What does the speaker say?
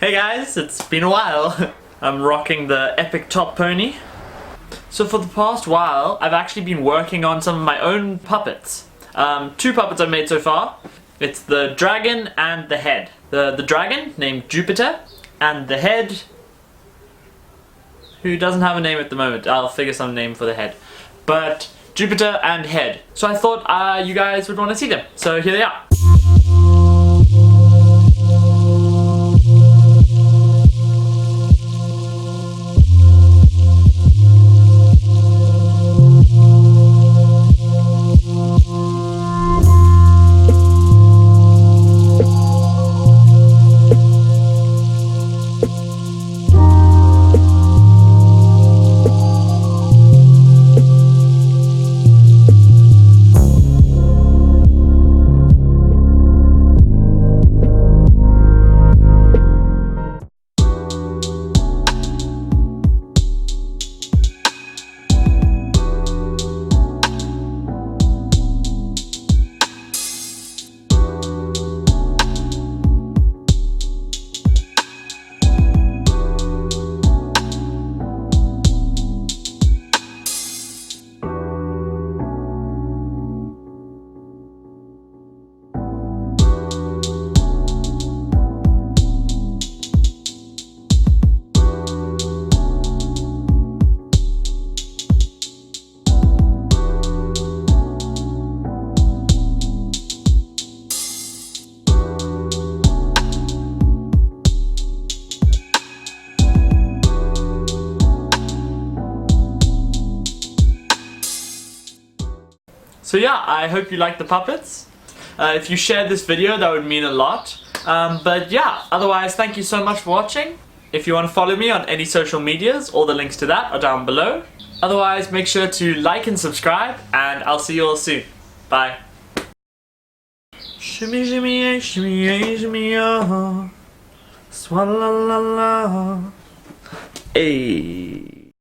Hey guys, it's been a while. I'm rocking the epic top pony. So for the past while, I've actually been working on some of my own puppets. Two puppets I've made so far. It's the dragon and the head. The dragon, named Jupiter, and the head, who doesn't have a name at the moment. I'll figure some name for the head. But Jupiter and head. So I thought you guys would want to see them. So here they are. So yeah, I hope you like the puppets. If you shared this video, that would mean a lot. But yeah, otherwise, thank you so much for watching. If you want to follow me on any social medias, all the links to that are down below. Otherwise, make sure to like and subscribe, and I'll see you all soon. Bye. Shimmy, shimmy, shimmy, shimmy, swalla la la. Hey.